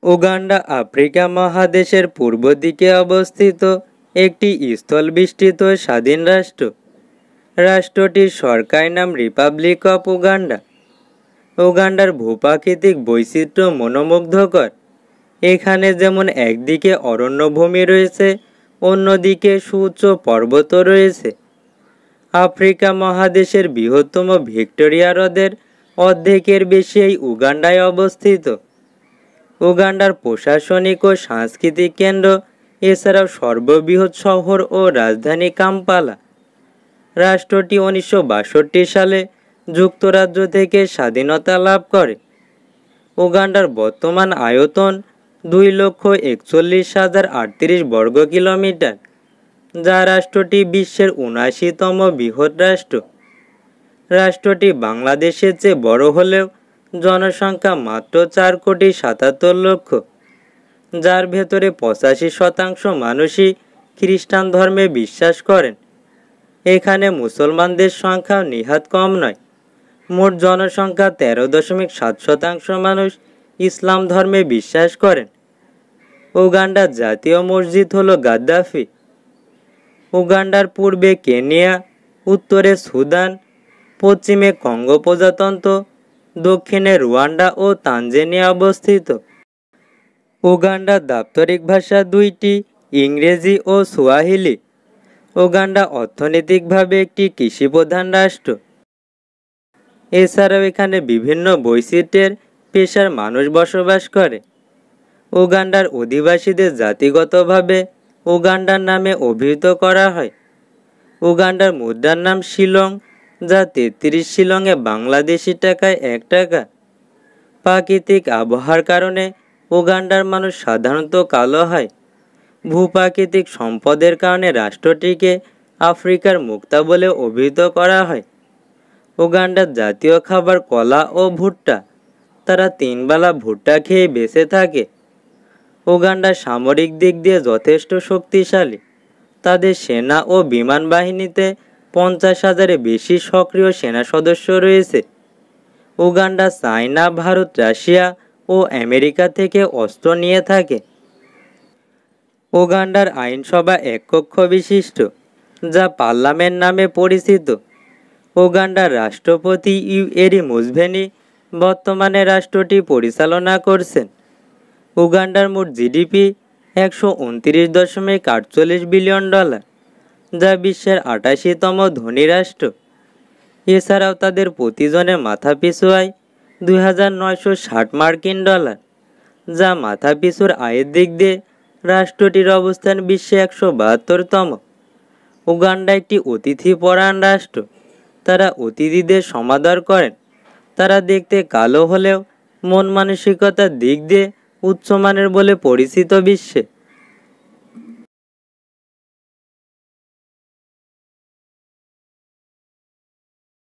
Uganda Africa মহাদেশের পূর্ব দিকে অবস্থিত একটি স্থলবেষ্টিত স্বাধীন রাষ্ট্র। রাষ্ট্রটির সরকারি নাম রিপাবলিক অফ উগান্ডা। উগান্ডার ভূপ্রাকৃতিক বৈচিত্র্য মনোমুগ্ধকর। এখানে যেমন একদিকে অরণ্যভূমি রয়েছে, অন্যদিকে সুউচ্চ পর্বত রয়েছে। আফ্রিকা মহাদেশের বৃহত্তম ভিক্টোরিয়া হ্রদের অর্ধেকের বেশি এই উগান্ডায় অবস্থিত। উগান্ডার প্রশাসনিক ও সাংস্কৃতিক কেন্দ্র, এছাড়াও সর্ববৃহৎ শহর ও রাজধানী কাম্পালা। রাষ্ট্রটি 1962 সালে যুক্তরাজ্য থেকে স্বাধীনতা লাভ করে। উগান্ডার বর্তমান আয়তন 2,41,038 বর্গ কিলোমিটার, যা রাষ্ট্রটি বিশ্বের 79তম বৃহৎ রাষ্ট্র। রাষ্ট্রটি বাংলাদেশের চেয়ে বড় হলেও জনসংখ্যা মাত্র 4,77,00,000, যার ভেতরে 85% মানুষই খ্রিস্টান ধর্মে বিশ্বাস করেন। এখানে মুসলমানদের সংখ্যা নিহাত কম নয়। মোট জনসংখ্যা 13.7% মানুষ ইসলাম ধর্মে বিশ্বাস করেন। উগান্ডার জাতীয় মসজিদ হল গাদ্দাফি। উগান্ডার পূর্বে কেনিয়া, উত্তরে সুদান, পশ্চিমে কঙ্গো প্রজাতন্ত্র, দক্ষিণে রুয়ান্ডা ও তানজানিয়া অবস্থিত। উগান্ডার দাপ্তরিক ভাষা দুইটি, ইংরেজি ও সুয়াহিলি। উগান্ডা অর্থনৈতিকভাবে একটি কৃষিপ্রধান রাষ্ট্র। এছাড়াও এখানে বিভিন্ন বৈচিত্র্যের পেশার মানুষ বসবাস করে। উগান্ডার অধিবাসীদের জাতিগতভাবে উগান্ডার নামে অভিহিত করা হয়। উগান্ডার মুদ্রার নাম শিলং, যা 33 শিলংয়ে বাংলাদেশি টাকায় 1 টাকা। প্রাকৃতিক আবহাওয়ার কারণে উগান্ডার মানুষ সাধারণত কালো হয়। ভূপ্রাকৃতিক সম্পদের কারণে রাষ্ট্রটিকে আফ্রিকার মুক্তা বলে অভিহিত করা হয়। উগান্ডার জাতীয় খাবার কলা ও ভুট্টা। তারা 3 বেলা ভুট্টা খেয়ে বেঁচে থাকে। উগান্ডা সামরিক দিক দিয়ে যথেষ্ট শক্তিশালী। তাদের সেনা ও বিমান বাহিনীতে 50,000-এর বেশি সক্রিয় সেনা সদস্য রয়েছে। উগান্ডা চায়না, ভারত, রাশিয়া ও আমেরিকা থেকে অস্ত্র নিয়ে থাকে। উগান্ডার আইনসভা এককক্ষ বিশিষ্ট, যা পার্লামেন্ট নামে পরিচিত। উগান্ডার রাষ্ট্রপতি ইউয়েরি মুসেভেনি বর্তমানে রাষ্ট্রটি পরিচালনা করছেন। উগান্ডার মোট জিডিপি $129.48 বিলিয়ন, যা বিশ্বের 88তম ধনী রাষ্ট্র। এছাড়াও তাদের প্রতিজনের মাথাপিছু আয় $2,960, যা মাথাপিছুর আয়ের দিক দিয়ে রাষ্ট্রটির অবস্থান বিশ্বে 172তম। উগান্ডা একটি অতিথিপরায়ণ রাষ্ট্র। তারা অতিথিদের সমাদর করেন। তারা দেখতে কালো হলেও মন মানসিকতার দিক দিয়ে উচ্চমানের বলে পরিচিত বিশ্বে।